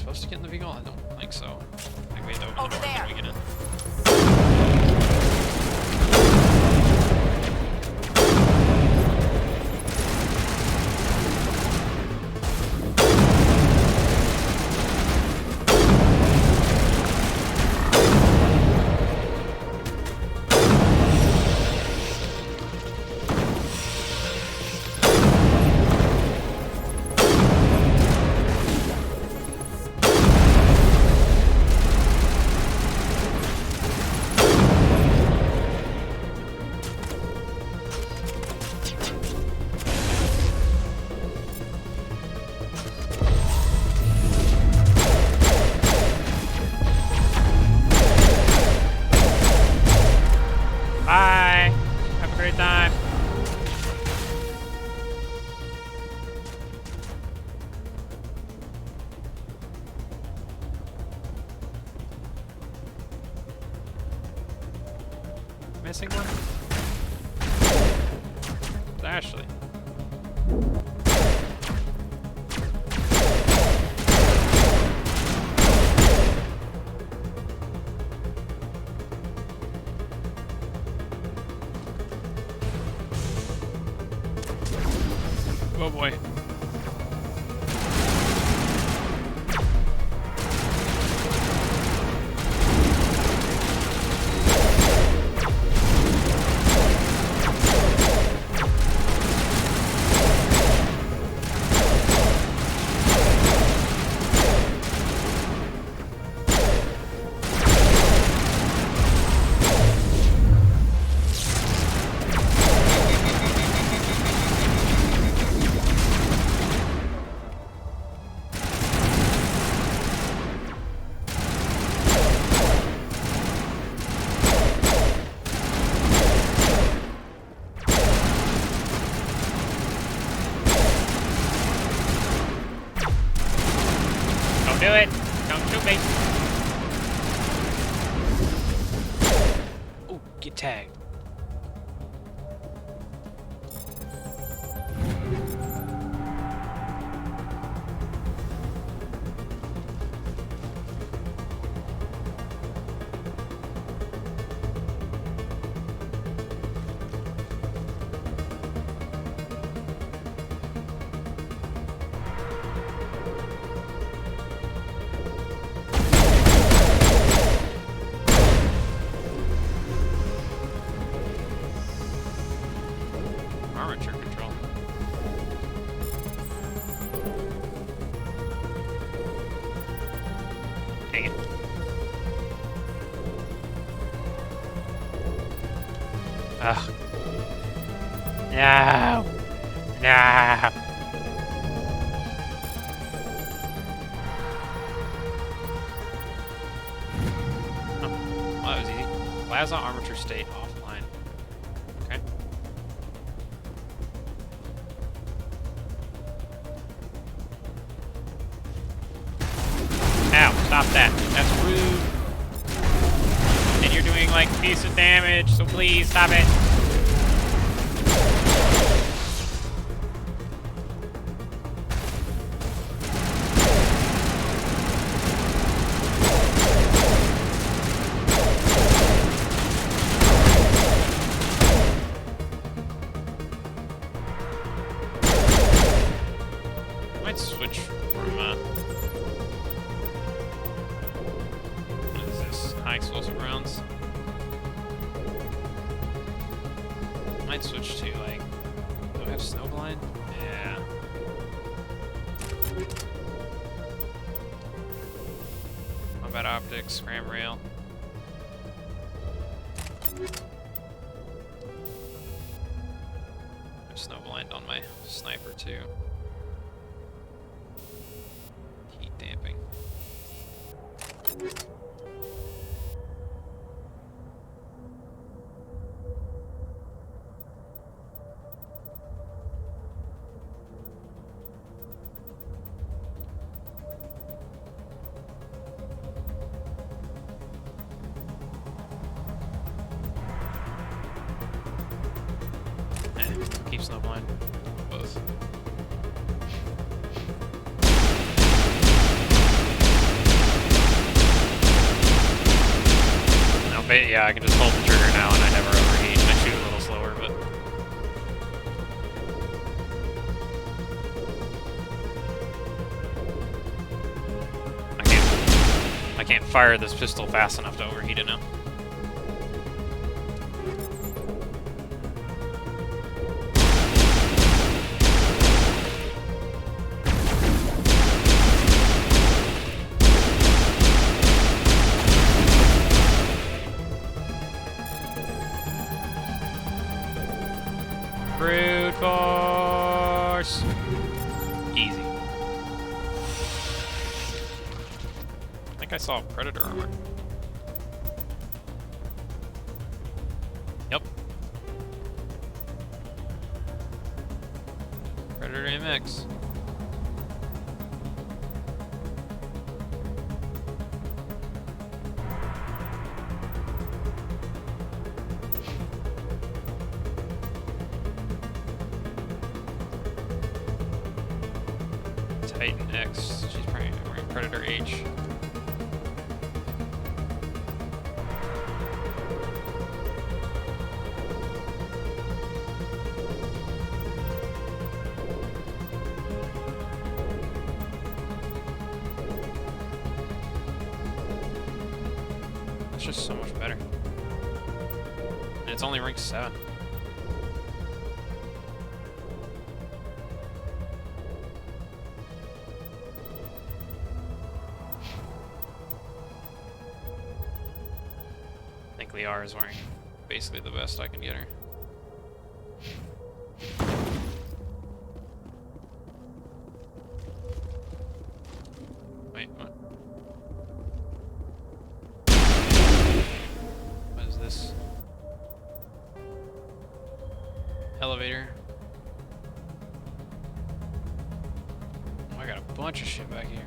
supposed to get in the vehicle? I don't think so. I think we had to open Over the door there. and then we get in. Bye! Have a great time. Missing one? It's Ashley. Oh boy. Don't do it. Don't shoot me. Ooh, get tagged. Armature control. Dang it. Ugh. No. No. Oh, well, that was easy. Plaza armature state offline. Okay. Ow, stop that. That's rude. And you're doing like decent damage, so please stop it. Might switch from what is this? High explosive rounds. Might switch to like, do I have snowblind? Yeah. Combat optics, scram rail. There's snowblind on my sniper too. Heat damping. Keep snowblind. Both. yeah, I can just hold the trigger now and I never overheat. I shoot a little slower, but... I can't fire this pistol fast enough to overheat it now. Brute force! Easy. I think I saw Predator armor. Yep. Predator MX. Titan X. She's probably wearing Predator H. That's just so much better. And it's only rank 7. I think Liara is wearing basically the best I can get her. Wait, what? What is this? Elevator. Oh, I got a bunch of shit back here.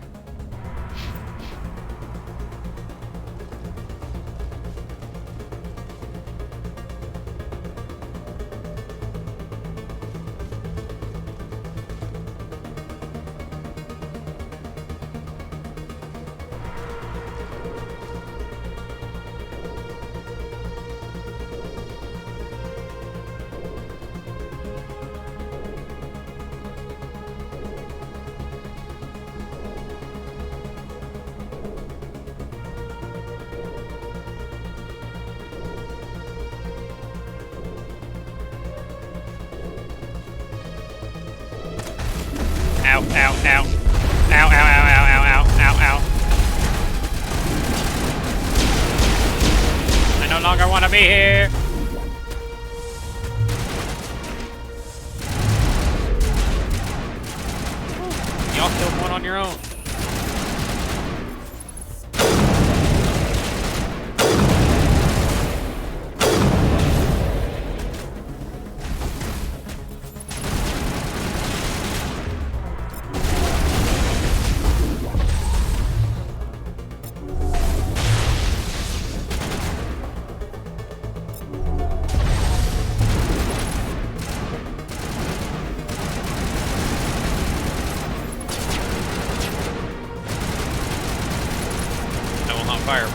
Ow, ow, ow. Ow, ow, ow, ow, ow, ow, ow, ow. I no longer want to be here. Y'all killed one on your own. Fire.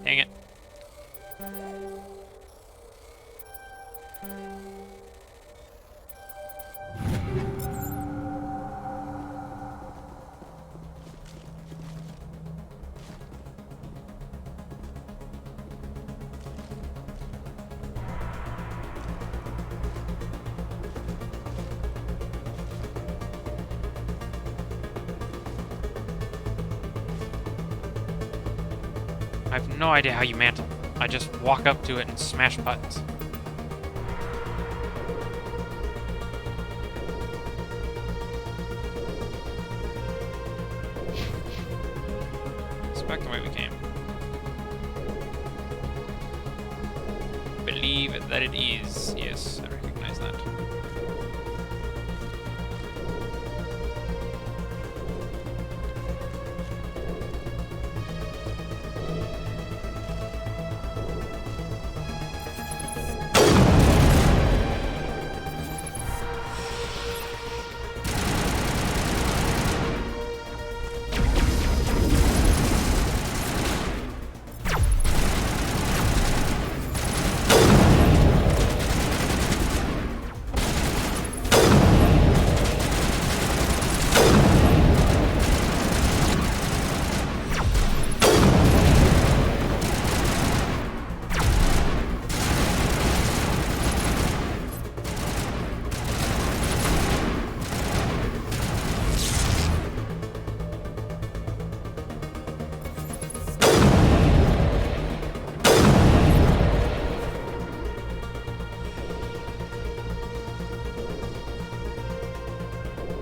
Dang it. I have no idea how you mantle. I just walk up to it and smash buttons. This back the way we came. Believe that it is. Yes, I recognize that.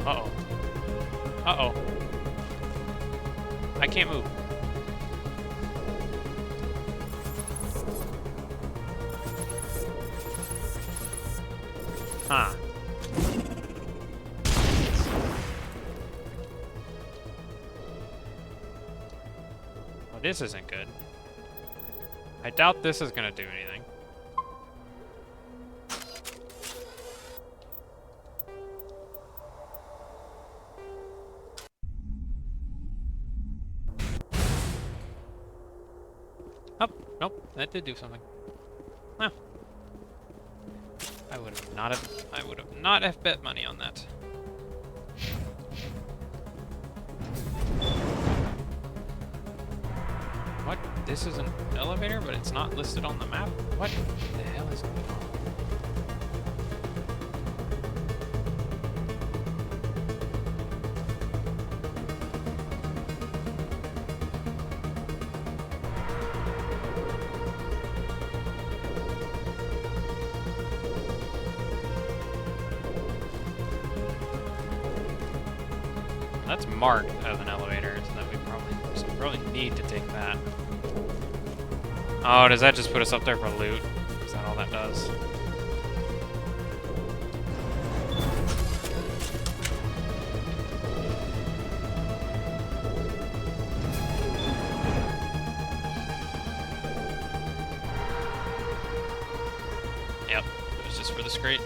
Uh-oh. Uh-oh. I can't move. Huh. Well, this isn't good. I doubt this is gonna do anything. Oh, nope, that did do something. Huh. I would have not have bet money on that. What? This is an elevator, but it's not listed on the map? What the hell is going on? That's marked as an elevator, so that we probably need to take that. Oh, does that just put us up there for loot? Is that all that does? Yep, it was just for the scrate.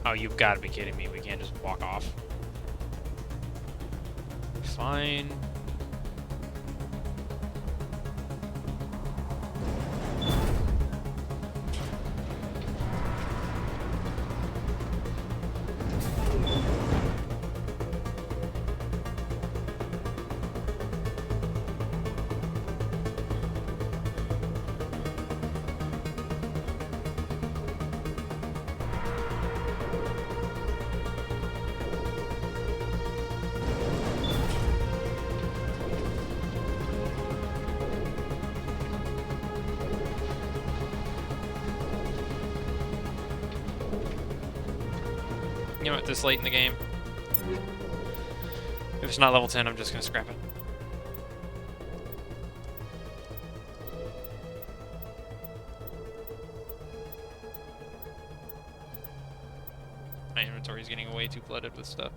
Oh, you've got to be kidding me. We can't just walk off. Fine. You know what, this late in the game, if it's not level 10, I'm just gonna scrap it. My inventory's getting way too flooded with stuff.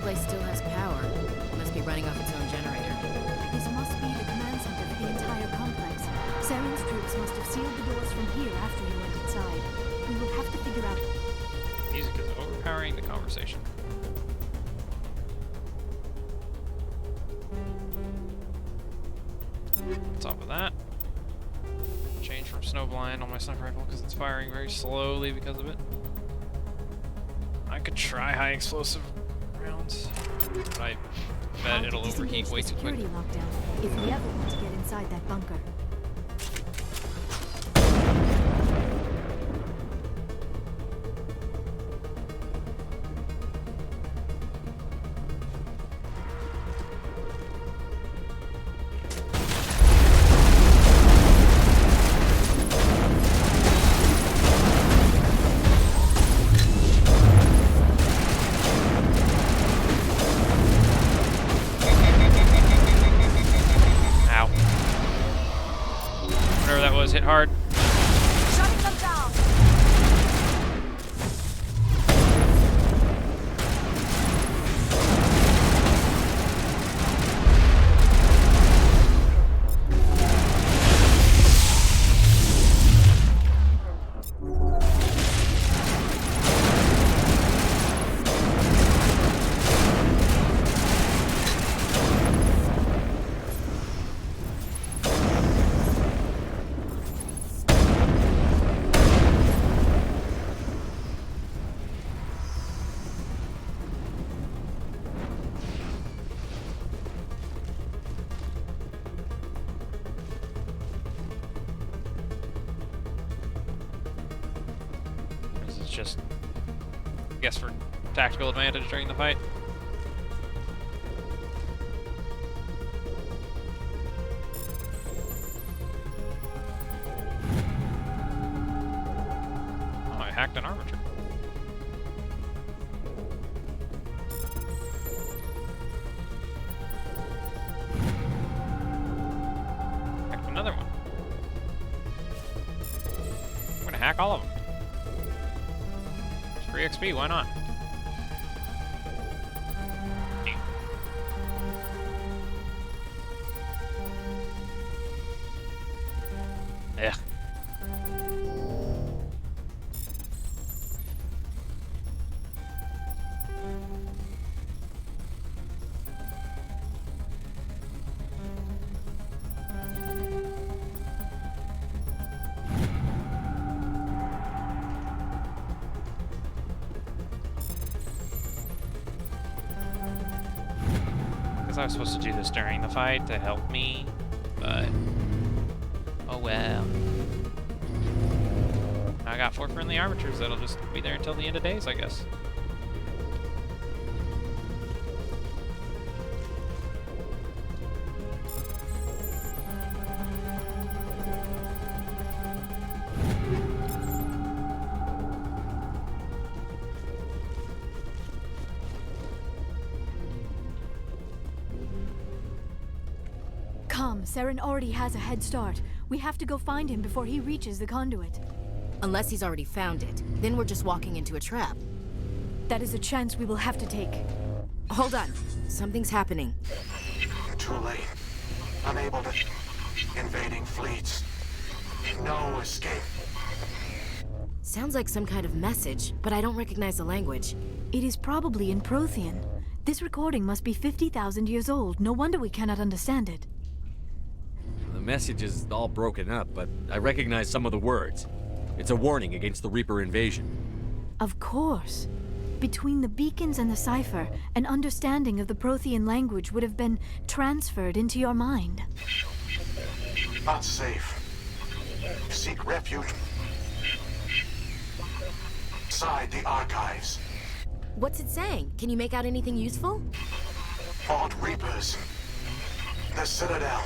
place still has power. It must be running off its own generator. This must be the command center for the entire complex. Saren's troops must have sealed the doors from here after he went inside. We will have to figure out... Music is overpowering the conversation. On top of that, change from snowblind on my sniper rifle because it's firing very slowly because of it. I could try high explosive rounds, but I bet it'll overheat way too quick. Lockdown if we ever want to get inside that bunker. Hit hard. Shutting them down. Just, I guess, for tactical advantage during the fight. Oh, I hacked an armature. Hacked another one. I'm gonna hack all of them. Free XP, why not? Yeah. I was supposed to do this during the fight to help me, but oh well. I got 4 friendly armatures that'll just be there until the end of days, I guess. Saren already has a head start. We have to go find him before he reaches the conduit. Unless he's already found it. Then we're just walking into a trap. That is a chance we will have to take. Hold on. Something's happening. Too late. Unable to... Invading fleets. No escape. Sounds like some kind of message, but I don't recognize the language. It is probably in Prothean. This recording must be 50,000 years old. No wonder we cannot understand it. The message is all broken up, but I recognize some of the words. It's a warning against the Reaper invasion. Of course. Between the beacons and the cipher, an understanding of the Prothean language would have been transferred into your mind. Unsafe. Seek refuge. Inside the archives. What's it saying? Can you make out anything useful? Fought Reapers. The Citadel.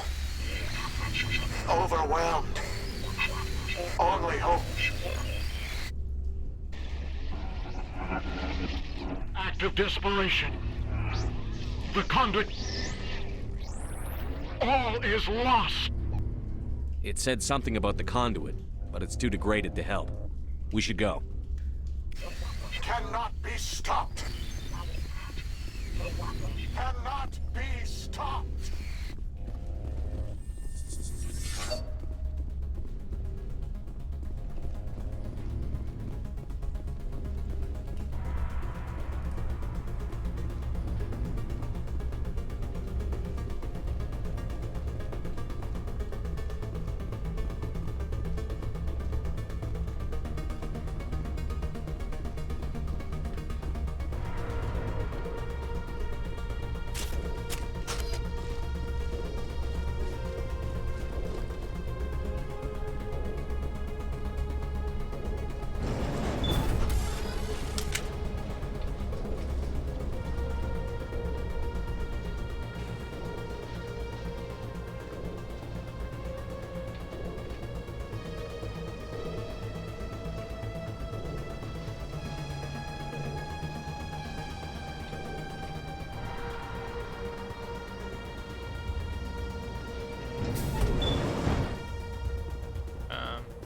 Overwhelmed. Only hope. Act of desperation. The conduit. All is lost. It said something about the conduit, but it's too degraded to help. We should go. Cannot be stopped. cannot be stopped.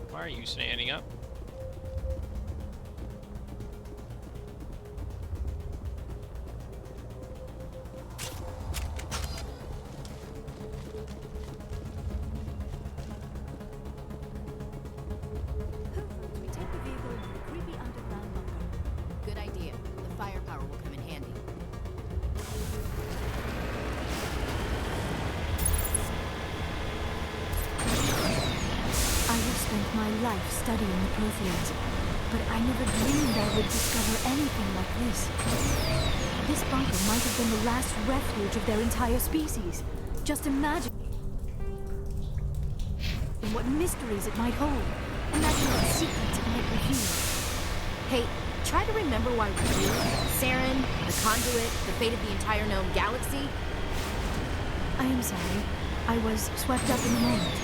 Why are you standing up? We take the vehicle into the creepy underground bunker. Good idea. The firepower will come in handy. I have spent my life studying the Protheans, but I never dreamed I would discover anything like this. This bunker might have been the last refuge of their entire species. Just imagine what mysteries it might hold. Imagine what secrets it might reveal. Hey, try to remember why we're here. Saren, the Conduit, the fate of the entire known galaxy. I am sorry. I was swept up in the moment.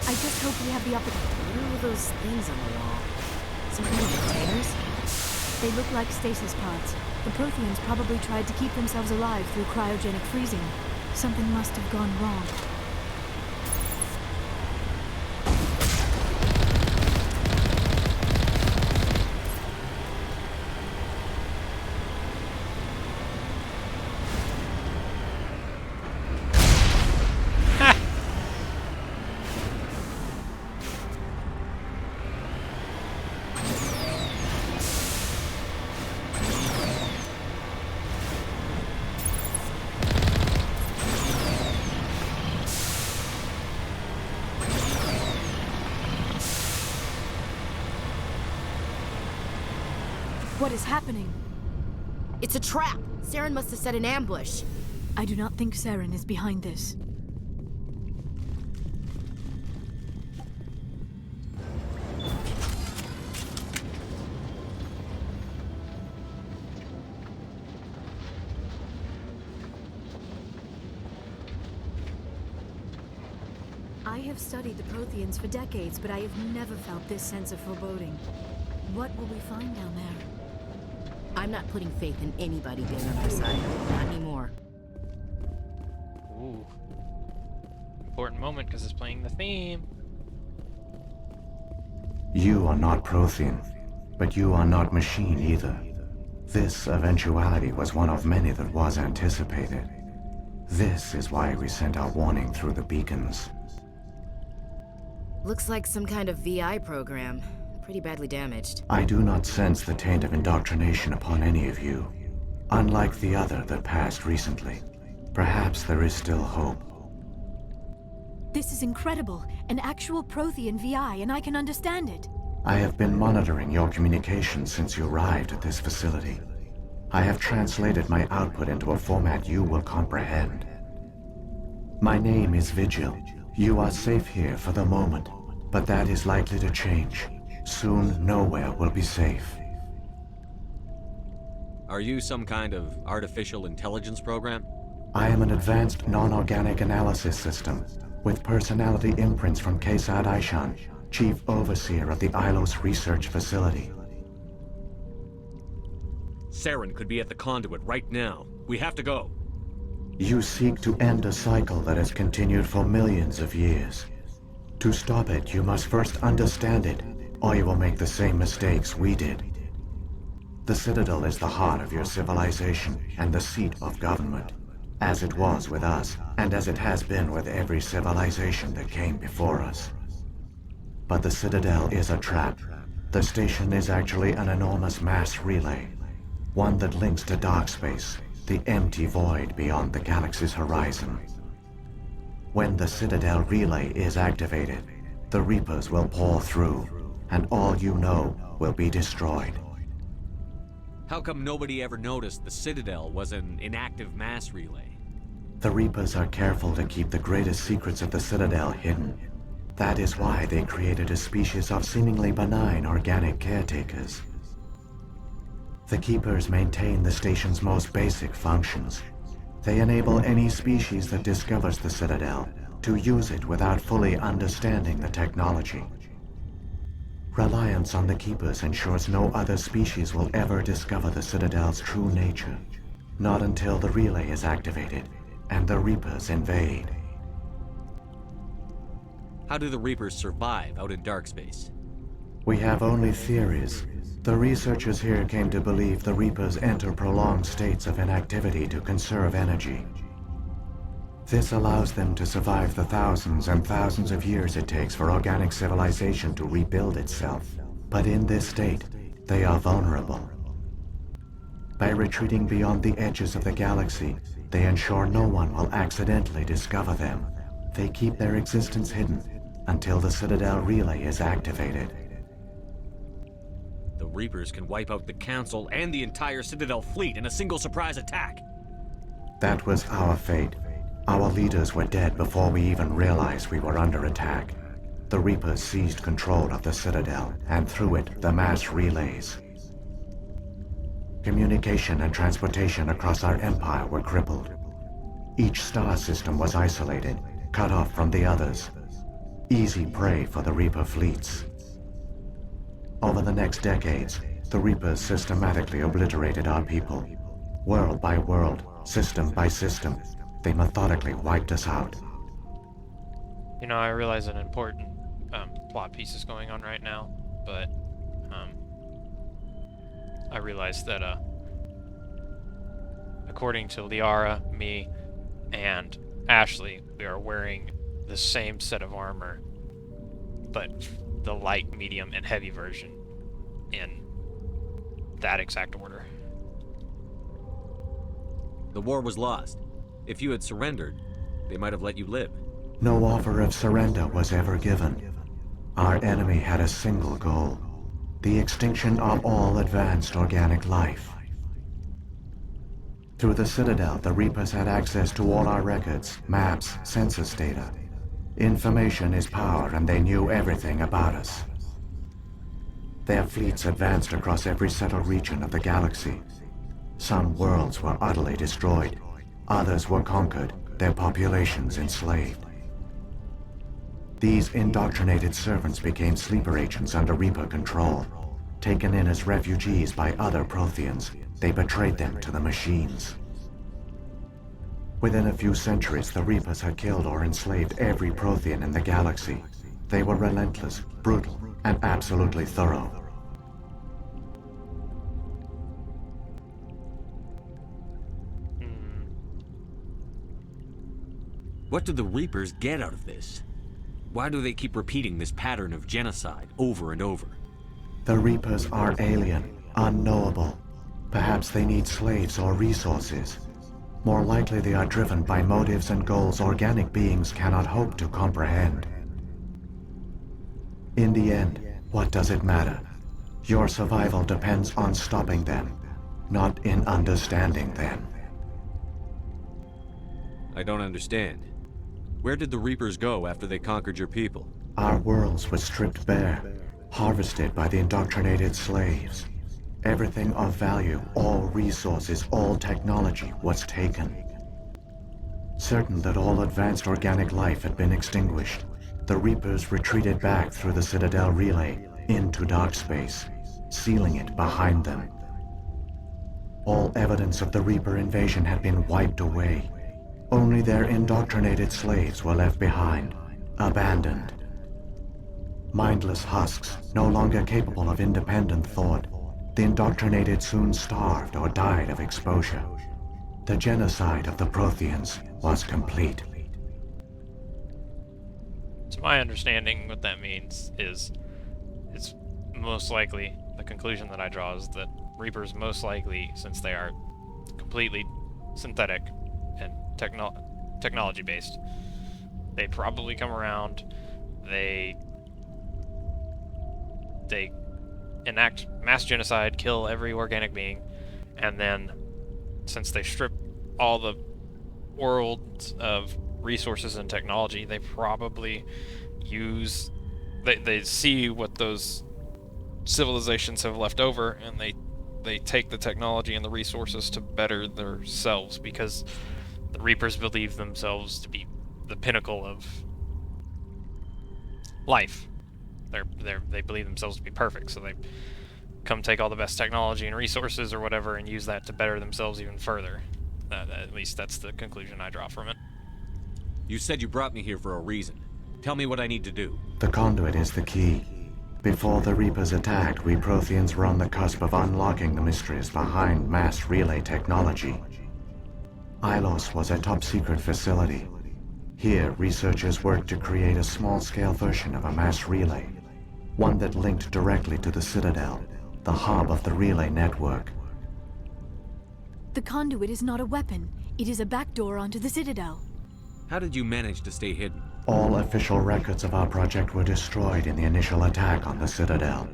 I just hope we have the opportunity. What are all those things on the wall? Some kind of containers? They look like stasis pods. The Protheans probably tried to keep themselves alive through cryogenic freezing. Something must have gone wrong. What is happening? It's a trap! Saren must have set an ambush. I do not think Saren is behind this. I have studied the Protheans for decades, but I have never felt this sense of foreboding. What will we find down there? I'm not putting faith in anybody being on our side. Not anymore. Ooh. Important moment because it's playing the theme. You are not Prothean, but you are not machine either. This eventuality was one of many that was anticipated. This is why we sent our warning through the beacons. Looks like some kind of VI program. Pretty badly damaged. I do not sense the taint of indoctrination upon any of you. Unlike the other that passed recently. Perhaps there is still hope. This is incredible. An actual Prothean VI, and I can understand it. I have been monitoring your communications since you arrived at this facility. I have translated my output into a format you will comprehend. My name is Vigil. You are safe here for the moment, but that is likely to change. Soon, nowhere will be safe. Are you some kind of artificial intelligence program? I am an advanced non-organic analysis system, with personality imprints from Kesad Aishan, Chief Overseer of the Ilos Research Facility. Saren could be at the conduit right now. We have to go. You seek to end a cycle that has continued for millions of years. To stop it, you must first understand it, or you will make the same mistakes we did. The Citadel is the heart of your civilization and the seat of government, as it was with us, and as it has been with every civilization that came before us. But the Citadel is a trap. The station is actually an enormous mass relay, one that links to dark space, the empty void beyond the galaxy's horizon. When the Citadel relay is activated, the Reapers will pour through, and all you know will be destroyed. How come nobody ever noticed the Citadel was an inactive mass relay? The Reapers are careful to keep the greatest secrets of the Citadel hidden. That is why they created a species of seemingly benign organic caretakers. The Keepers maintain the station's most basic functions. They enable any species that discovers the Citadel to use it without fully understanding the technology. Reliance on the Keepers ensures no other species will ever discover the Citadel's true nature. Not until the relay is activated and the Reapers invade. How do the Reapers survive out in dark space? We have only theories. The researchers here came to believe the Reapers enter prolonged states of inactivity to conserve energy. This allows them to survive the thousands and thousands of years it takes for organic civilization to rebuild itself. But in this state, they are vulnerable. By retreating beyond the edges of the galaxy, they ensure no one will accidentally discover them. They keep their existence hidden until the Citadel relay is activated. The Reapers can wipe out the Council and the entire Citadel fleet in a single surprise attack. That was our fate. Our leaders were dead before we even realized we were under attack. The Reapers seized control of the Citadel, and through it, the mass relays. Communication and transportation across our empire were crippled. Each star system was isolated, cut off from the others. Easy prey for the Reaper fleets. Over the next decades, the Reapers systematically obliterated our people. World by world, system by system, they methodically wiped us out. You know, I realize an important plot piece is going on right now, but I realized that according to Liara, me, and Ashley, we are wearing the same set of armor, but the light, medium, and heavy version in that exact order. The war was lost. If you had surrendered, they might have let you live. No offer of surrender was ever given. Our enemy had a single goal: the extinction of all advanced organic life. Through the Citadel, the Reapers had access to all our records, maps, census data. Information is power, and they knew everything about us. Their fleets advanced across every settled region of the galaxy. Some worlds were utterly destroyed. Others were conquered, their populations enslaved. These indoctrinated servants became sleeper agents under Reaper control. Taken in as refugees by other Protheans, they betrayed them to the machines. Within a few centuries, the Reapers had killed or enslaved every Prothean in the galaxy. They were relentless, brutal, and absolutely thorough. What do the Reapers get out of this? Why do they keep repeating this pattern of genocide over and over? The Reapers are alien, unknowable. Perhaps they need slaves or resources. More likely they are driven by motives and goals organic beings cannot hope to comprehend. In the end, what does it matter? Your survival depends on stopping them, not in understanding them. I don't understand. Where did the Reapers go after they conquered your people? Our worlds were stripped bare, harvested by the indoctrinated slaves. Everything of value, all resources, all technology was taken. Certain that all advanced organic life had been extinguished, the Reapers retreated back through the Citadel relay into dark space, sealing it behind them. All evidence of the Reaper invasion had been wiped away. Only their indoctrinated slaves were left behind, abandoned. Mindless husks, no longer capable of independent thought. The indoctrinated soon starved or died of exposure. The genocide of the Protheans was complete. To my understanding, what that means is, it's most likely, the conclusion that I draw is that Reapers most likely, since they are completely synthetic and technology based, they probably come around, they enact mass genocide, kill every organic being, and then, since they strip all the worlds of resources and technology, they probably use, they see what those civilizations have left over, and they take the technology and the resources to better themselves, because the Reapers believe themselves to be the pinnacle of life. They believe themselves to be perfect, so they come take all the best technology and resources or whatever and use that to better themselves even further. At least that's the conclusion I draw from it. You said you brought me here for a reason. Tell me what I need to do. The conduit is the key. Before the Reapers attacked, we Protheans were on the cusp of unlocking the mysteries behind mass relay technology. Ilos was a top-secret facility. Here, researchers worked to create a small-scale version of a mass relay, one that linked directly to the Citadel, the hub of the relay network. The conduit is not a weapon. It is a backdoor onto the Citadel. How did you manage to stay hidden? All official records of our project were destroyed in the initial attack on the Citadel.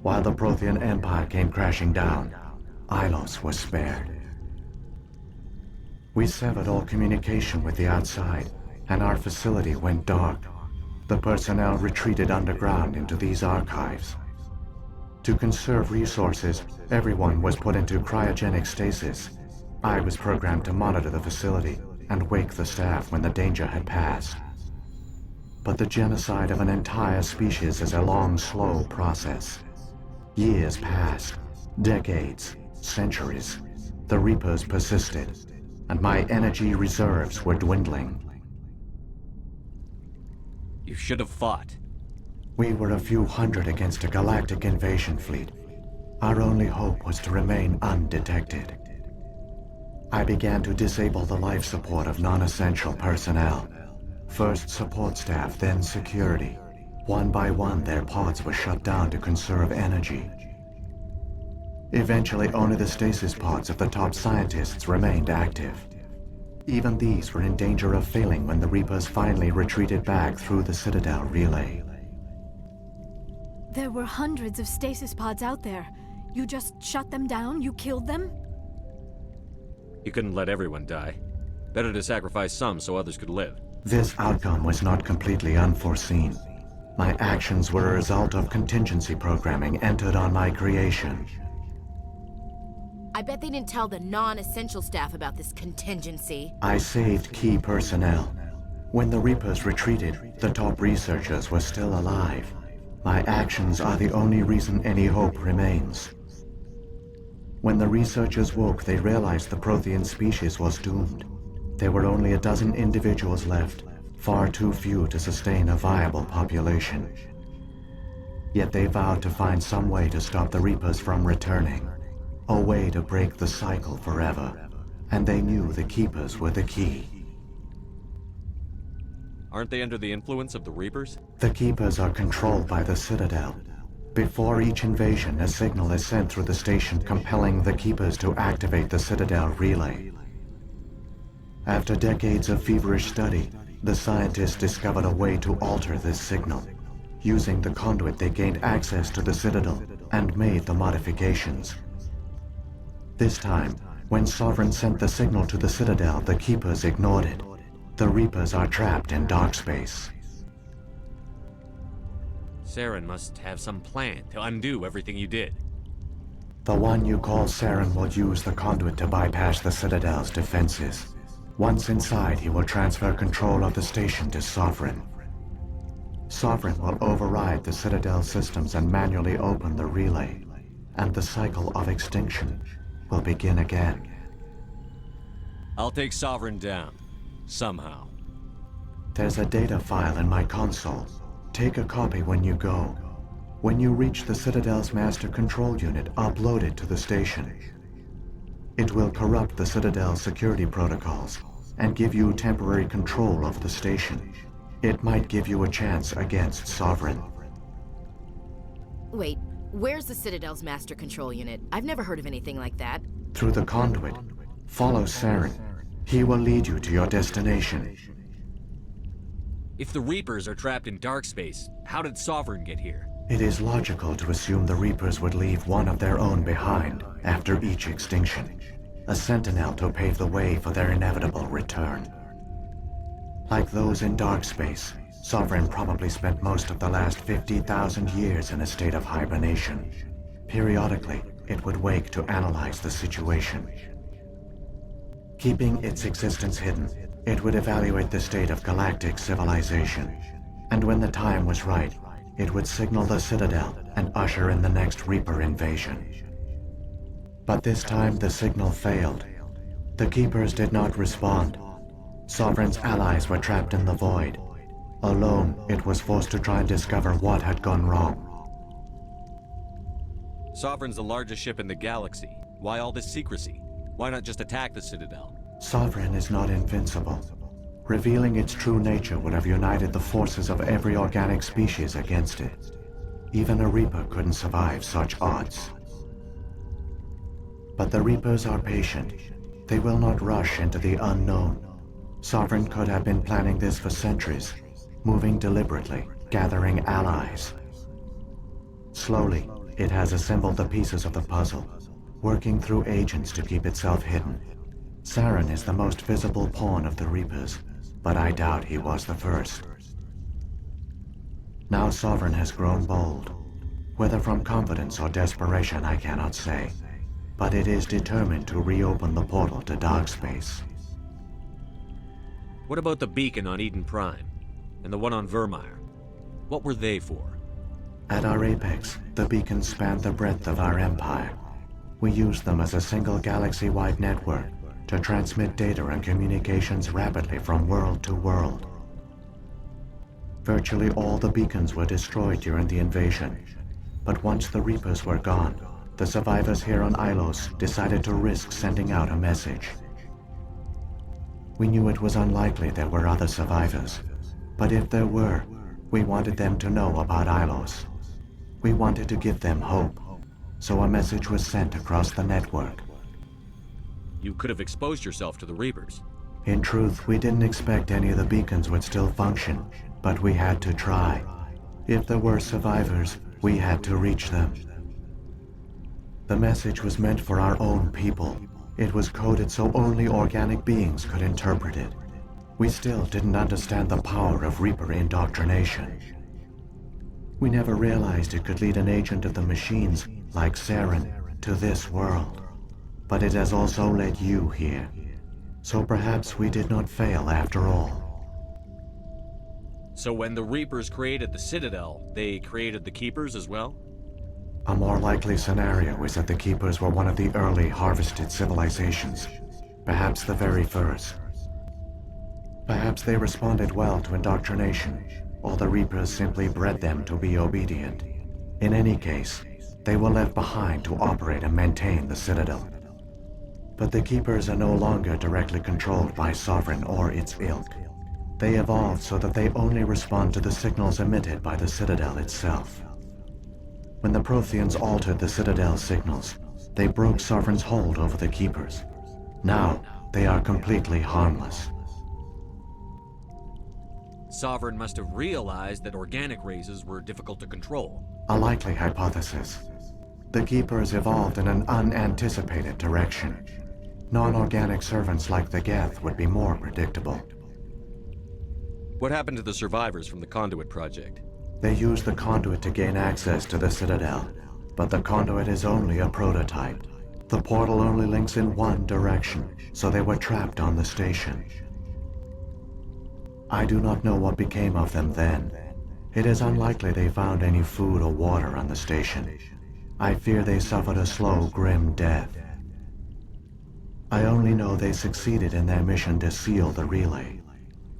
While the Prothean Empire came crashing down, Ilos was spared. We severed all communication with the outside, and our facility went dark. The personnel retreated underground into these archives. To conserve resources, everyone was put into cryogenic stasis. I was programmed to monitor the facility and wake the staff when the danger had passed. But the genocide of an entire species is a long, slow process. Years passed, decades, centuries. The Reapers persisted, and my energy reserves were dwindling. You should have fought. We were a few hundred against a galactic invasion fleet. Our only hope was to remain undetected. I began to disable the life support of non-essential personnel. First support staff, then security. One by one, their pods were shut down to conserve energy. Eventually, only the stasis pods of the top scientists remained active. Even these were in danger of failing when the Reapers finally retreated back through the Citadel relay. There were hundreds of stasis pods out there. You just shut them down? You killed them? You couldn't let everyone die. Better to sacrifice some so others could live. This outcome was not completely unforeseen. My actions were a result of contingency programming entered on my creation. I bet they didn't tell the non-essential staff about this contingency. I saved key personnel. When the Reapers retreated, the top researchers were still alive. My actions are the only reason any hope remains. When the researchers woke, they realized the Prothean species was doomed. There were only a dozen individuals left, far too few to sustain a viable population. Yet they vowed to find some way to stop the Reapers from returning. A way to break the cycle forever. And they knew the Keepers were the key. Aren't they under the influence of the Reapers? The Keepers are controlled by the Citadel. Before each invasion, a signal is sent through the station compelling the Keepers to activate the Citadel relay. After decades of feverish study, the scientists discovered a way to alter this signal. Using the conduit, they gained access to the Citadel and made the modifications. This time, when Sovereign sent the signal to the Citadel, the Keepers ignored it. The Reapers are trapped in dark space. Saren must have some plan to undo everything you did. The one you call Saren will use the conduit to bypass the Citadel's defenses. Once inside, he will transfer control of the station to Sovereign. Sovereign will override the Citadel systems and manually open the relay, and the cycle of extinction will begin again. I'll take Sovereign down. Somehow. There's a data file in my console. Take a copy when you go. When you reach the Citadel's master control unit, upload it to the station. It will corrupt the Citadel's security protocols and give you temporary control of the station. It might give you a chance against Sovereign. Wait, where's the Citadel's master control unit? I've never heard of anything like that. Through the conduit, follow Saren. He will lead you to your destination. If the Reapers are trapped in dark space, how did Sovereign get here? It is logical to assume the Reapers would leave one of their own behind after each extinction. A sentinel to pave the way for their inevitable return. Like those in dark space, Sovereign probably spent most of the last 50,000 years in a state of hibernation. Periodically, it would wake to analyze the situation. Keeping its existence hidden, it would evaluate the state of galactic civilization. And when the time was right, it would signal the Citadel and usher in the next Reaper invasion. But this time the signal failed. The Keepers did not respond. Sovereign's allies were trapped in the void. Alone, it was forced to try and discover what had gone wrong. Sovereign's the largest ship in the galaxy. Why all this secrecy? Why not just attack the Citadel? Sovereign is not invincible. Revealing its true nature would have united the forces of every organic species against it. Even a Reaper couldn't survive such odds. But the Reapers are patient. They will not rush into the unknown. Sovereign could have been planning this for centuries, moving deliberately, gathering allies. Slowly, it has assembled the pieces of the puzzle, working through agents to keep itself hidden. Saren is the most visible pawn of the Reapers, but I doubt he was the first. Now Sovereign has grown bold. Whether from confidence or desperation, I cannot say. But it is determined to reopen the portal to dark space. What about the beacon on Eden Prime? And the one on Vermeer? What were they for? At our apex, the beacons spanned the breadth of our empire. We used them as a single galaxy-wide network to transmit data and communications rapidly from world to world. Virtually all the beacons were destroyed during the invasion, but once the Reapers were gone, the survivors here on Ilos decided to risk sending out a message. We knew it was unlikely there were other survivors, but if there were, we wanted them to know about Ilos. We wanted to give them hope, so a message was sent across the network. You could have exposed yourself to the Reapers. In truth, we didn't expect any of the beacons would still function, but we had to try. If there were survivors, we had to reach them. The message was meant for our own people. It was coded so only organic beings could interpret it. We still didn't understand the power of Reaper indoctrination. We never realized it could lead an agent of the machines, like Saren, to this world. But it has also led you here. So perhaps we did not fail after all. So when the Reapers created the Citadel, they created the Keepers as well? A more likely scenario is that the Keepers were one of the early harvested civilizations. Perhaps the very first. Perhaps they responded well to indoctrination, or the Reapers simply bred them to be obedient. In any case, they were left behind to operate and maintain the Citadel. But the Keepers are no longer directly controlled by Sovereign or its ilk. They evolved so that they only respond to the signals emitted by the Citadel itself. When the Protheans altered the Citadel's signals, they broke Sovereign's hold over the Keepers. Now, they are completely harmless. Sovereign must have realized that organic races were difficult to control. A likely hypothesis. The Keepers evolved in an unanticipated direction. Non-organic servants like the Geth would be more predictable. What happened to the survivors from the Conduit project? They used the conduit to gain access to the Citadel, but the conduit is only a prototype. The portal only links in one direction, so they were trapped on the station. I do not know what became of them then. It is unlikely they found any food or water on the station. I fear they suffered a slow, grim death. I only know they succeeded in their mission to seal the relay.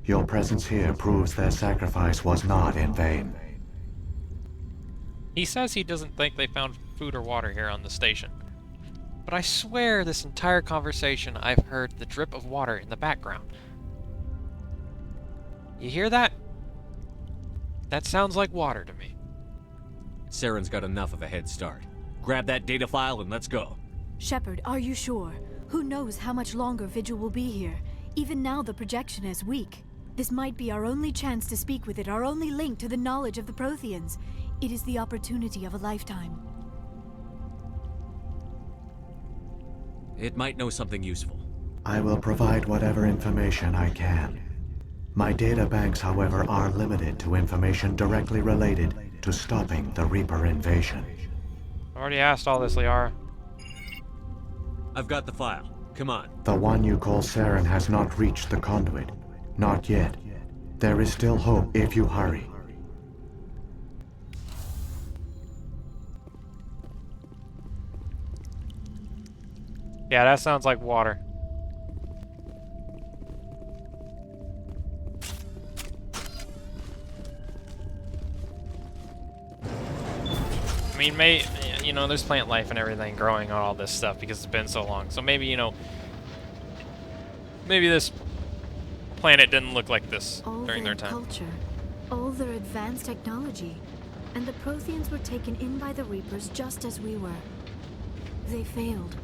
Your presence here proves their sacrifice was not in vain. He says he doesn't think they found food or water here on the station. But I swear this entire conversation I've heard the drip of water in the background. You hear that? That sounds like water to me. Saren's got enough of a head start. Grab that data file and let's go. Shepard, are you sure? Who knows how much longer Vigil will be here? Even now the projection is weak. This might be our only chance to speak with it, our only link to the knowledge of the Protheans. It is the opportunity of a lifetime. It might know something useful. I will provide whatever information I can. My data banks, however, are limited to information directly related to stopping the Reaper invasion. I already asked all this, Liara. I've got the file. Come on. The one you call Saren has not reached the conduit. Not yet. There is still hope if you hurry. Yeah, that sounds like water. I mean, you know, there's plant life and everything growing on all this stuff because it's been so long. So maybe, you know, maybe this planet didn't look like this All during their time. culture, all their advanced technology, and the Protheans were taken in by the Reapers just as we were. They failed.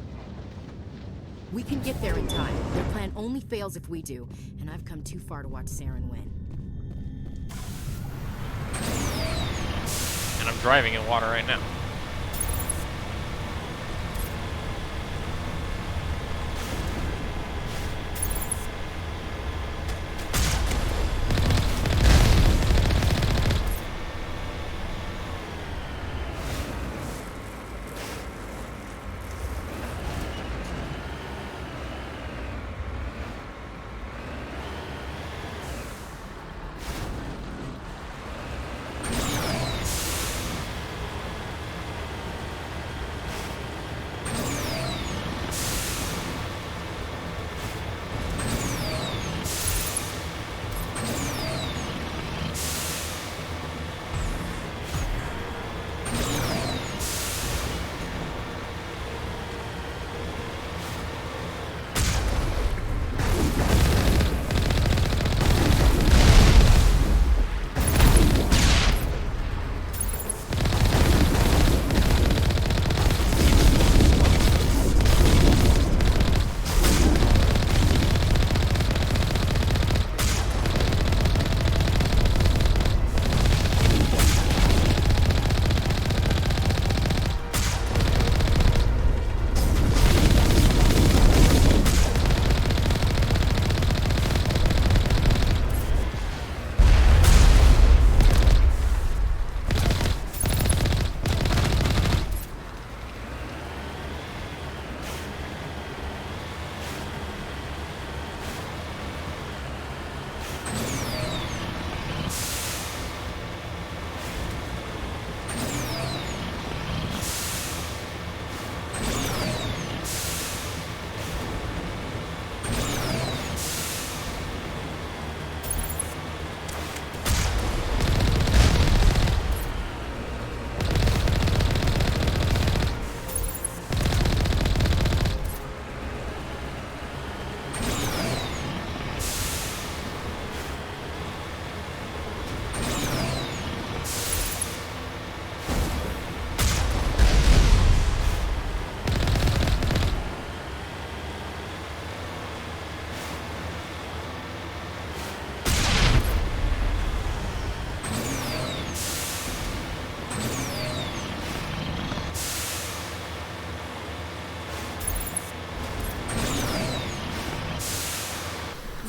We can get there in time. Their plan only fails if we do, and I've come too far to watch Saren win. And I'm driving in water right now.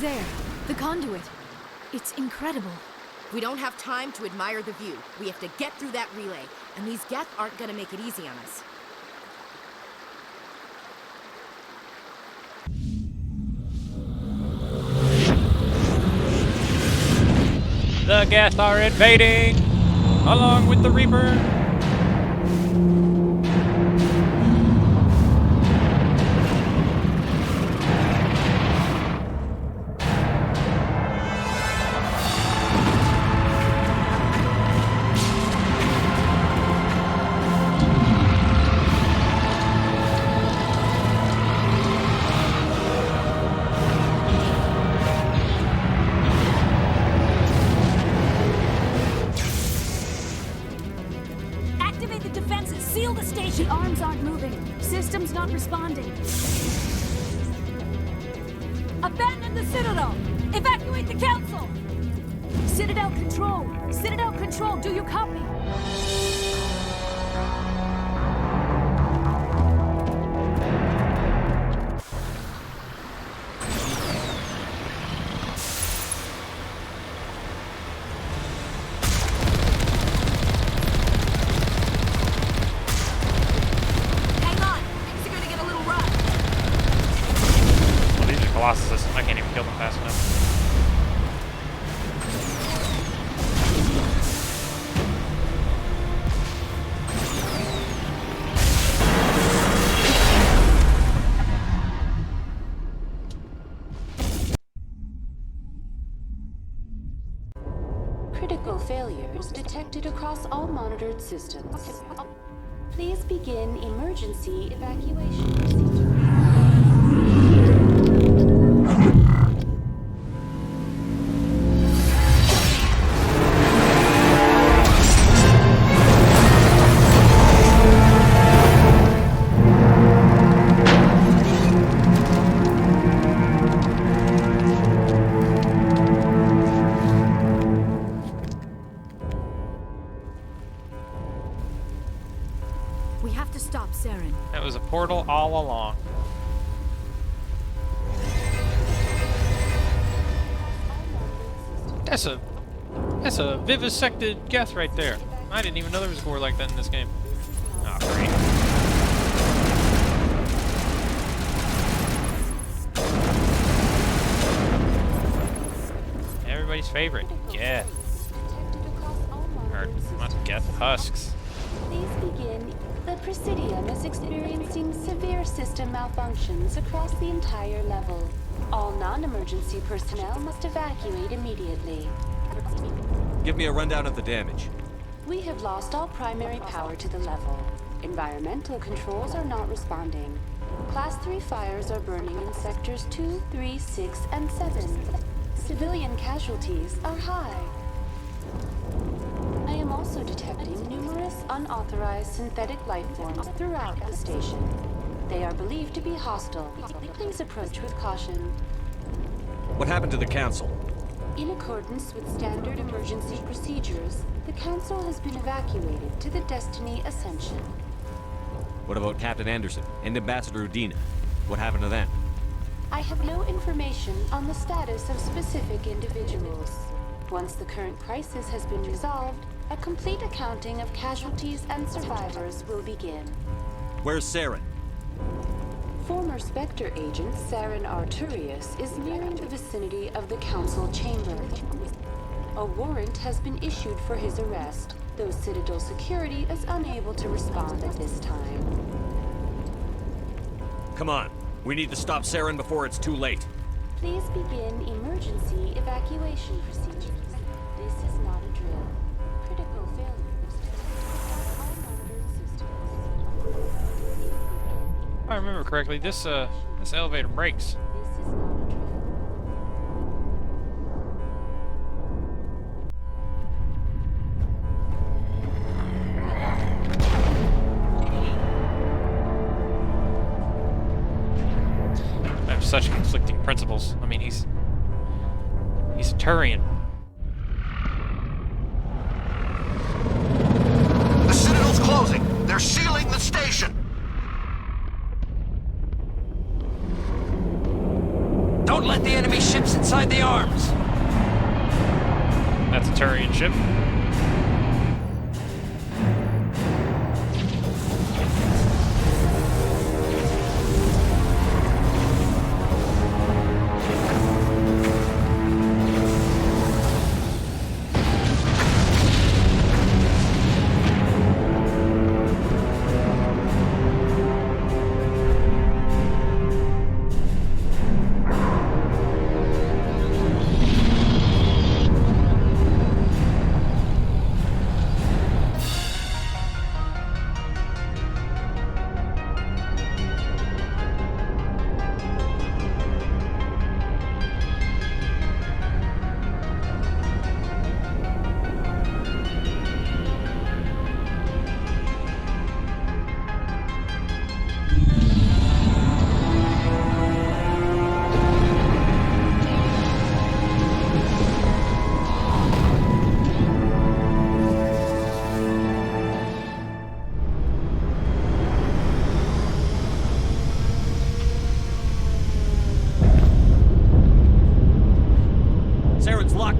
There, the conduit. It's incredible. We don't have time to admire the view. We have to get through that relay, and these Geth aren't gonna make it easy on us. The Geth are invading, along with the Reaper. Abandon the Citadel! Evacuate the Council! Citadel Control! Citadel Control, do you copy? Hang on. Things are gonna get a little rough. Well, these are Colossuses. I can't even kill them fast enough. Critical failures detected across all monitored systems. Please begin emergency evacuation procedure. We have to stop Saren. That was a portal all along. That's a vivisected Geth right there. I didn't even know there was a gore like that in this game. Oh, great. Everybody's favorite, Geth. Or not Geth, Husks. Please begin. The Presidium is experiencing severe system malfunctions across the entire level. All non-emergency personnel must evacuate immediately. Give me a rundown of the damage. We have lost all primary power to the level. Environmental controls are not responding. Class 3 fires are burning in sectors 2, 3, 6, and 7. Civilian casualties are high. I am also detecting numerous unauthorized synthetic life forms throughout the station. They are believed to be hostile. Please approach with caution. What happened to the Council? In accordance with standard emergency procedures, the Council has been evacuated to the Destiny Ascension. What about Captain Anderson and Ambassador Udina? What happened to them? I have no information on the status of specific individuals. Once the current crisis has been resolved, a complete accounting of casualties and survivors will begin. Where's Saren? Former Spectre agent Saren Arturius is nearing the vicinity of the Council chamber. A warrant has been issued for his arrest, though Citadel security is unable to respond at this time. Come on. We need to stop Saren before it's too late. Please begin emergency evacuation procedures. This is not a drill. Critical failures across all monitored systems. If I remember correctly, this elevator breaks. This is not a drill. I have such conflicting principles. I mean, he's a Turian. The Citadel's closing. They're sealing the station. Don't let the enemy ships inside the arms! That's a Turian ship.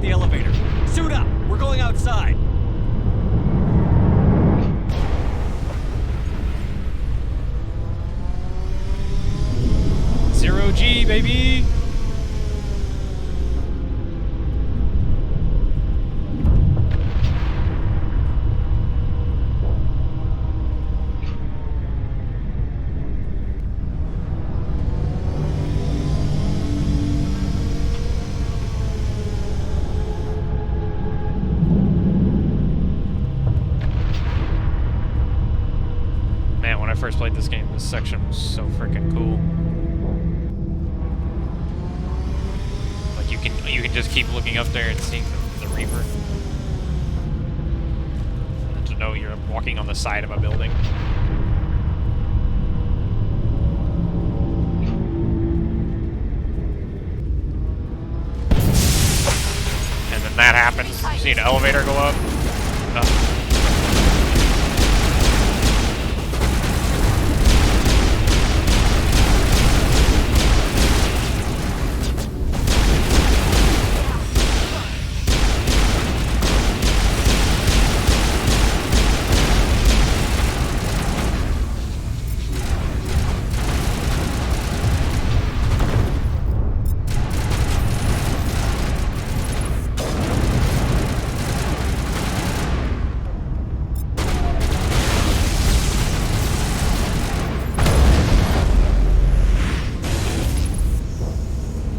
block the elevator. Suit up! We're going outside! Zero G, baby! Man, when I first played this game, this section was so freaking cool. Like you can just keep looking up there and seeing the Reaper. And to know you're walking on the side of a building. And then that happens. You see an elevator go up.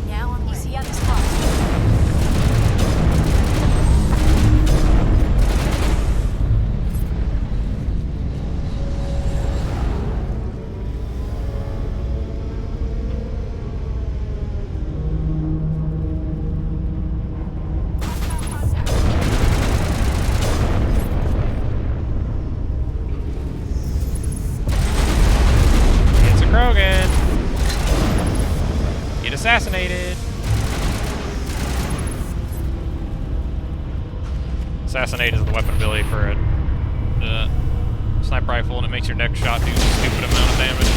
Now you see how this talks. It's a Krogan. Get assassinated. Assassinate is the weapon ability for a sniper rifle, and it makes your next shot do a stupid amount of damage.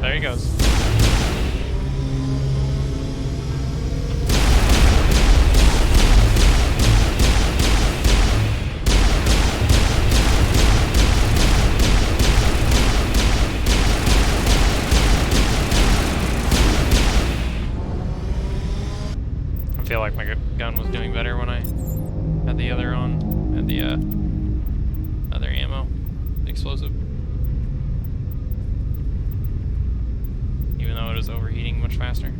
There he goes. I feel like my gun was doing better when I had the other on, had the other ammo, the explosive. Even though it was overheating much faster.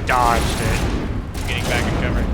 dodged it. I'm getting back in cover.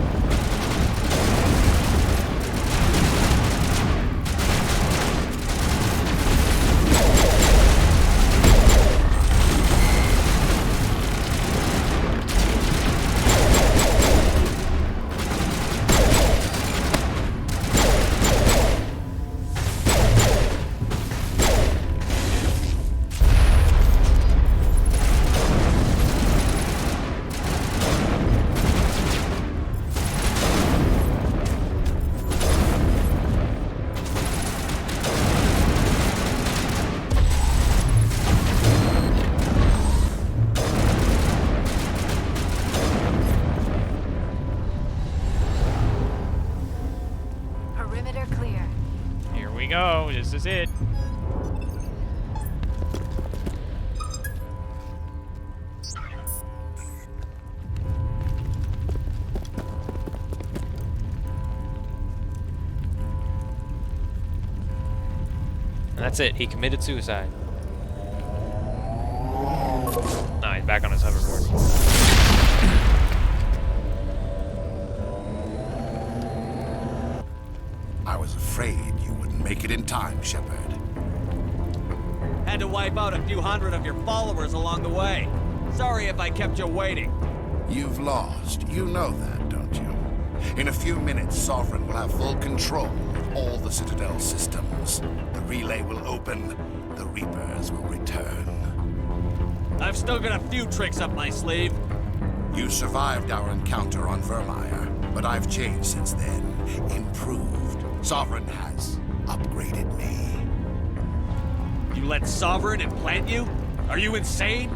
Perimeter clear. Here we go. This is it. And that's it. He committed suicide. Nah, he's back on his hoverboard. I was afraid you wouldn't make it in time, Shepard. Had to wipe out a few hundred of your followers along the way. Sorry if I kept you waiting. You've lost. You know that, don't you? In a few minutes, Sovereign will have full control of all the Citadel systems. The relay will open. The Reapers will return. I've still got a few tricks up my sleeve. You survived our encounter on Vermeer, but I've changed since then. Improved. Sovereign has upgraded me. You let Sovereign implant you? Are you insane?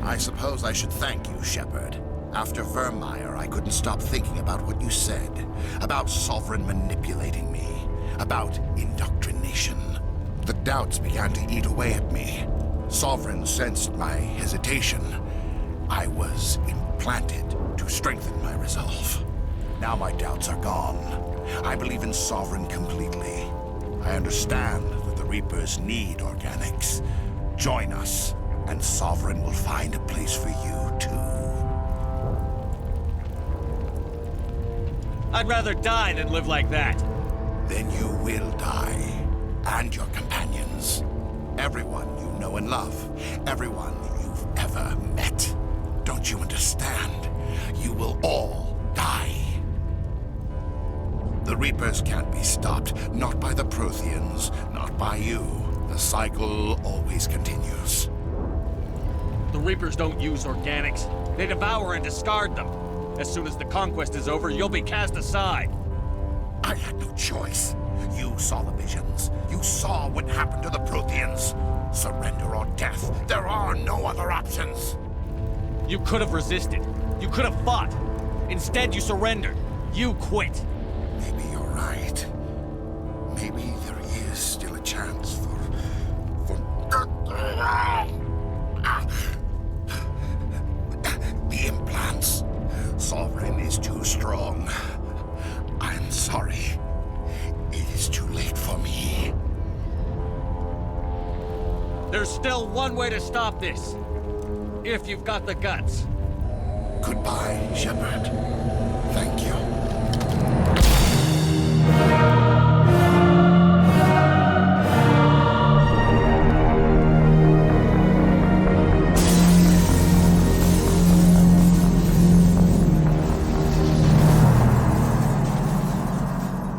I suppose I should thank you, Shepard. After Vermeer, I couldn't stop thinking about what you said. About Sovereign manipulating me. About indoctrination. The doubts began to eat away at me. Sovereign sensed my hesitation. I was implanted to strengthen my resolve. Now my doubts are gone. I believe in Sovereign completely. I understand that the Reapers need organics. Join us, and Sovereign will find a place for you, too. I'd rather die than live like that. Then you will die. And your companions. Everyone you know and love. Everyone you've ever met. Don't you understand? You will all die. The Reapers can't be stopped. Not by the Protheans. Not by you. The cycle always continues. The Reapers don't use organics. They devour and discard them. As soon as the conquest is over, you'll be cast aside. I had no choice. You saw the visions. You saw what happened to the Protheans. Surrender or death. There are no other options. You could have resisted. You could have fought. Instead, you surrendered. You quit. Maybe you're right. Maybe there is still a chance for the implants. Sovereign is too strong. I'm sorry. It is too late for me. There's still one way to stop this. If you've got the guts. Goodbye, Shepard. Thank you.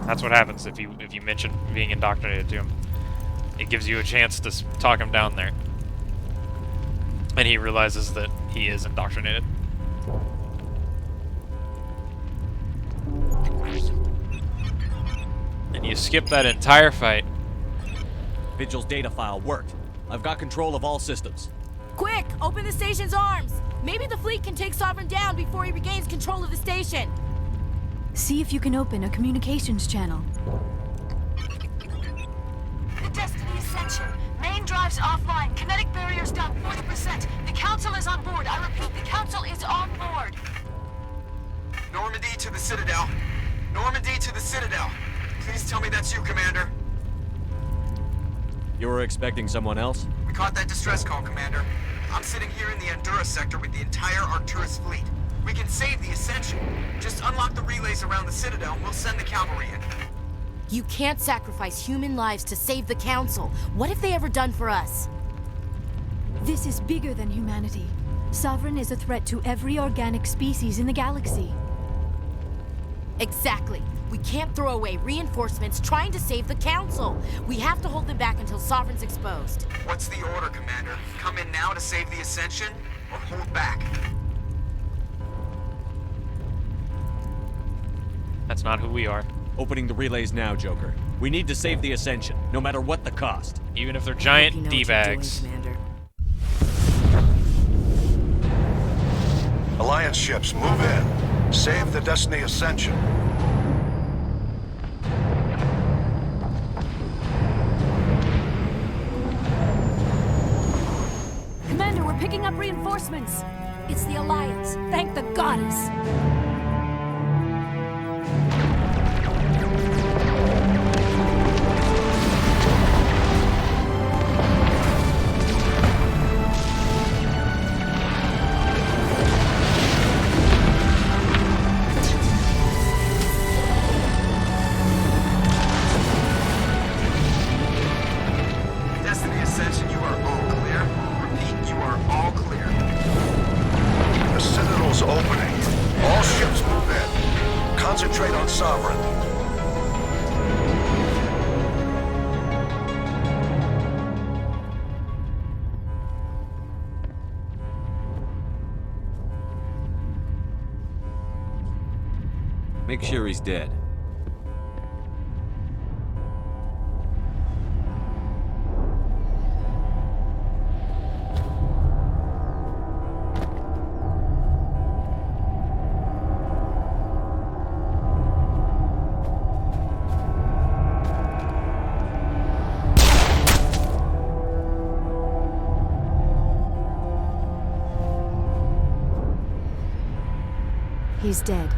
That's what happens if you mention being indoctrinated to him. It gives you a chance to talk him down there. And he realizes that he is indoctrinated. And you skip that entire fight. Vigil's data file worked. I've got control of all systems. Quick, open the station's arms. Maybe the fleet can take Sovereign down before he regains control of the station. See if you can open a communications channel. The Destiny Ascension. Main drives offline. Kinetic barriers down 40%. The Council is on board. I repeat, the Council is on board. Normandy to the Citadel. Normandy to the Citadel. Please tell me that's you, Commander. You were expecting someone else? We caught that distress call, Commander. I'm sitting here in the Endura sector with the entire Arcturus fleet. We can save the Ascension. Just unlock the relays around the Citadel and we'll send the cavalry in. You can't sacrifice human lives to save the Council. What have they ever done for us? This is bigger than humanity. Sovereign is a threat to every organic species in the galaxy. Exactly. We can't throw away reinforcements trying to save the Council. We have to hold them back until Sovereign's exposed. What's the order, Commander? Come in now to save the Ascension, or hold back? That's not who we are. Opening the relays now, Joker. We need to save the Ascension, no matter what the cost. Even if they're Hope you giant know what you're D-bags. doing, Commander. Alliance ships, move in. Save the Destiny Ascension. Commander, we're picking up reinforcements. It's the Alliance. Thank the goddess. Destiny Ascension, you are all clear. Repeat, you are all clear. The Citadel's opening. All ships move in. Concentrate on Sovereign. Make sure he's dead. He's dead.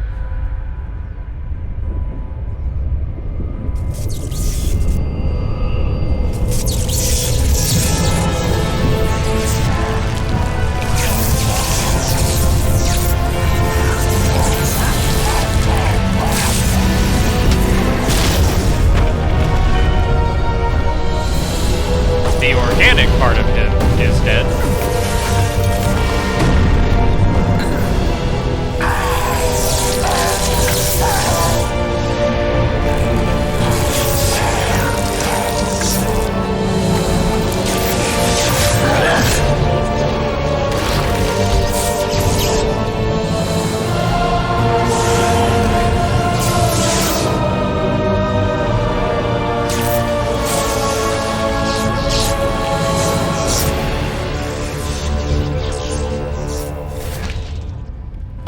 The organic part of him is dead.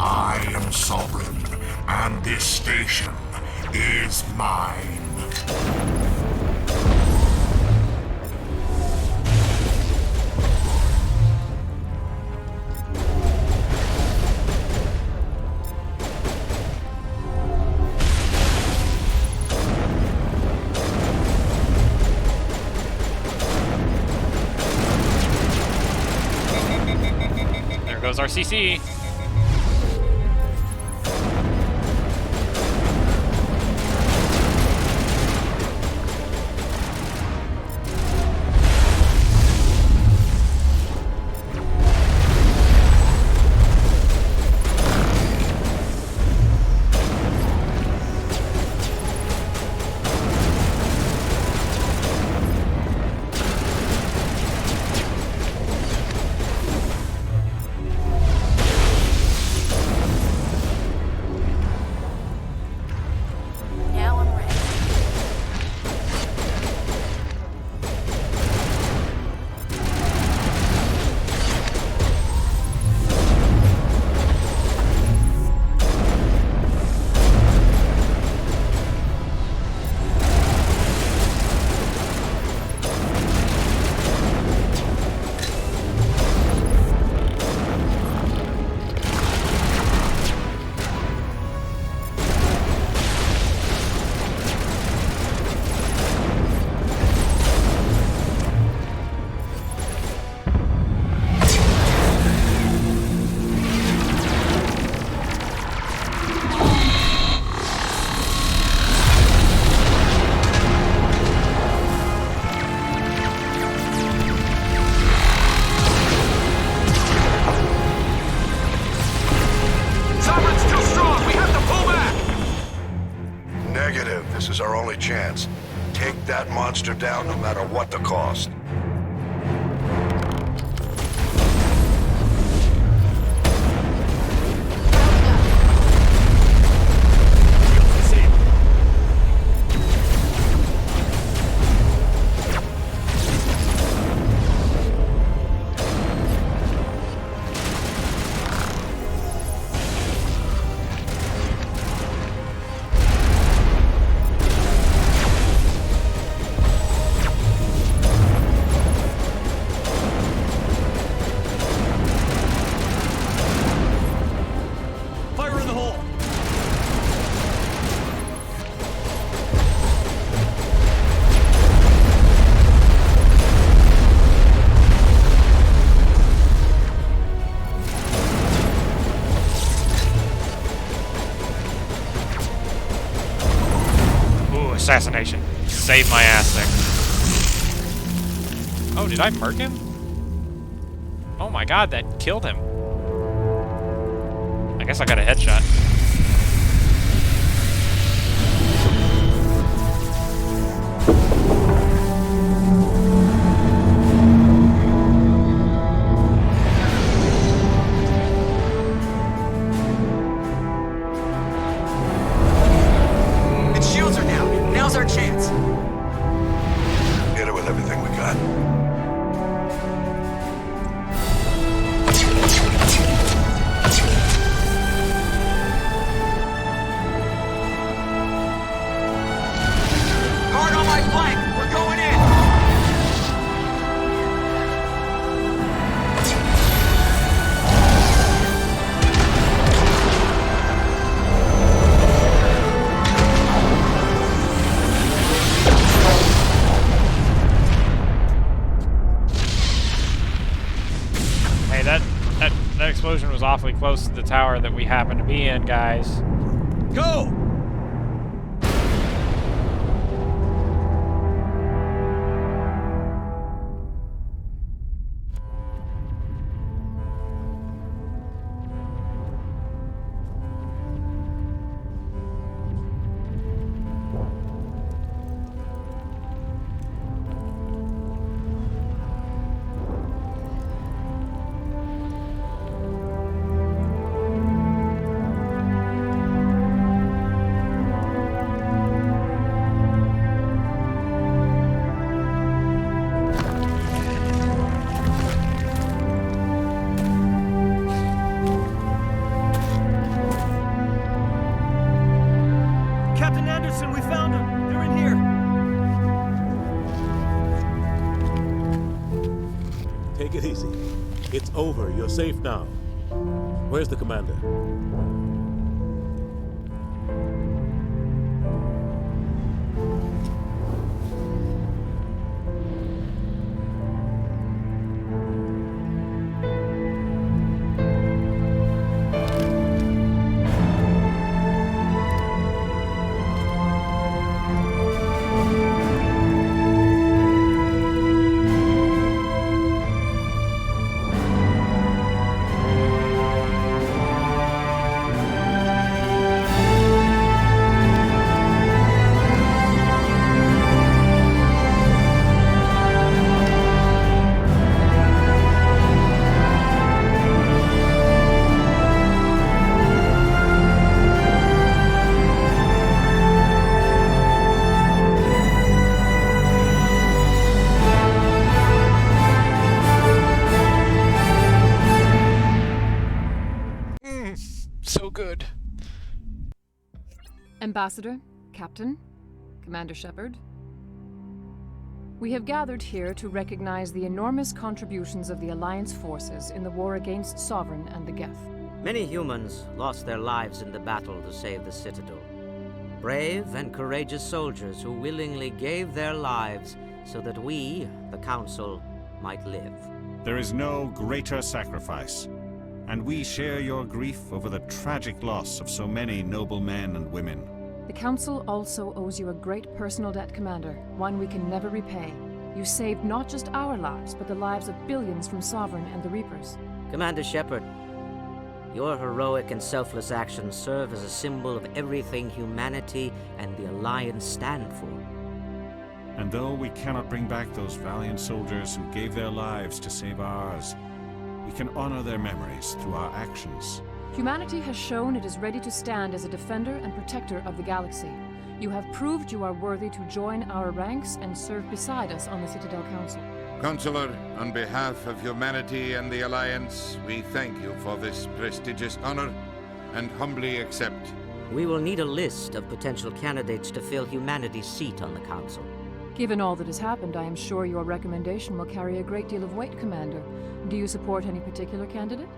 I am Sovereign, and this station is mine. There goes our CC. only chance. Take that monster down no matter what the cost. Assassination. Save my ass there. Oh, did I murk him? Oh my god, that killed him. I guess I got a headshot. Our chance. Hit it with everything we got. Guard on my flank. We're going in. That explosion was awfully close to the tower that we happen to be in, guys. Go! Take it easy. It's over. You're safe now. Where's the commander? So good. Ambassador, Captain, Commander Shepard. We have gathered here to recognize the enormous contributions of the Alliance forces in the war against Sovereign and the Geth. Many humans lost their lives in the battle to save the Citadel. Brave and courageous soldiers who willingly gave their lives so that we, the Council, might live. There is no greater sacrifice, and we share your grief over the tragic loss of so many noble men and women. The Council also owes you a great personal debt, Commander, one we can never repay. You saved not just our lives, but the lives of billions from Sovereign and the Reapers. Commander Shepard, Your heroic and selfless actions serve as a symbol of everything humanity and the Alliance stand for. And though we cannot bring back those valiant soldiers who gave their lives to save ours, we can honor their memories through our actions. Humanity has shown it is ready to stand as a defender and protector of the galaxy. You have proved you are worthy to join our ranks and serve beside us on the Citadel Council. Counselor, on behalf of humanity and the Alliance, we thank you for this prestigious honor and humbly accept. We will need a list of potential candidates to fill humanity's seat on the Council. Given all that has happened, I am sure your recommendation will carry a great deal of weight, Commander. Do you support any particular candidate?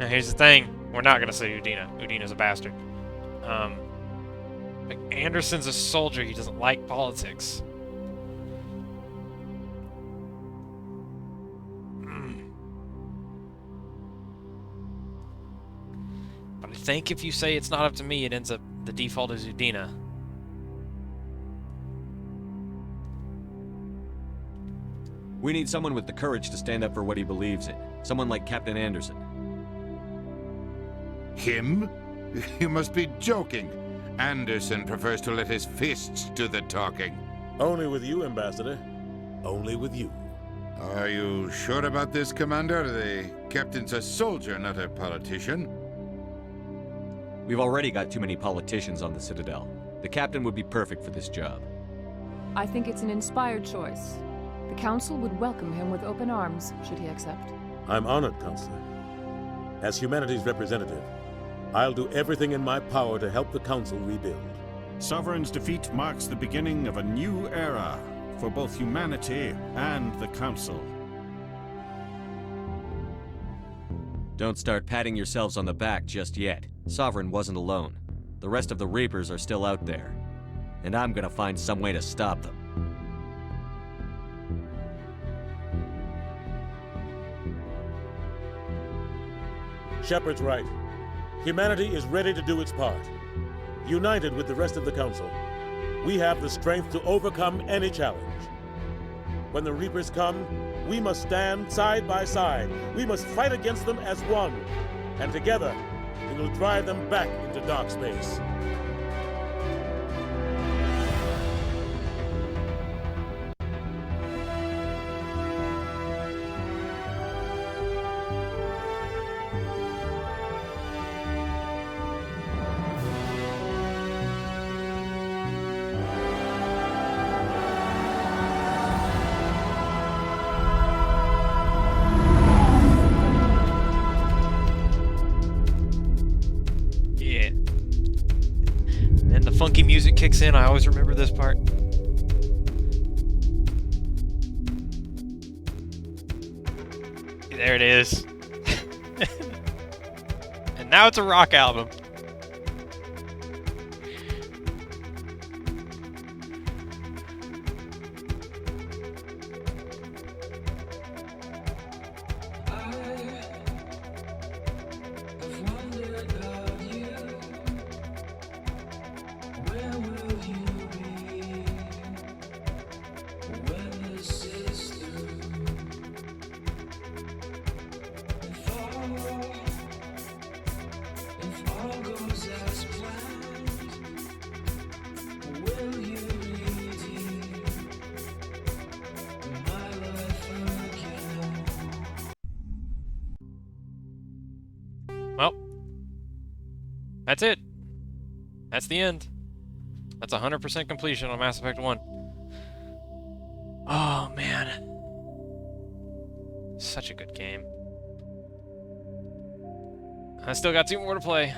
Now here's the thing. We're not gonna say Udina. Udina's a bastard. But Anderson's a soldier. He doesn't like politics. But I think if you say it's not up to me, it ends up the default is Udina. We need someone with the courage to stand up for what he believes in. Someone like Captain Anderson. Him? You must be joking. Anderson prefers to let his fists do the talking. Only with you, Ambassador. Only with you. Are you sure about this, Commander? The captain's a soldier, not a politician. We've already got too many politicians on the Citadel. The captain would be perfect for this job. I think it's an inspired choice. The Council would welcome him with open arms, should he accept. I'm honored, Counselor. As humanity's representative, I'll do everything in my power to help the Council rebuild. Sovereign's defeat marks the beginning of a new era for both humanity and the Council. Don't start patting yourselves on the back just yet. Sovereign wasn't alone. The rest of the Reapers are still out there. And I'm gonna find some way to stop them. Shepard's right. Humanity is ready to do its part. United with the rest of the Council, we have the strength to overcome any challenge. When the Reapers come, we must stand side by side. We must fight against them as one. And together, we will drive them back into dark space. Funky music kicks in. I always remember this part. There it is. And now it's a rock album. Well, that's it. That's the end. That's 100% completion on Mass Effect 1. Oh, man. Such a good game. I still got 2 more to play.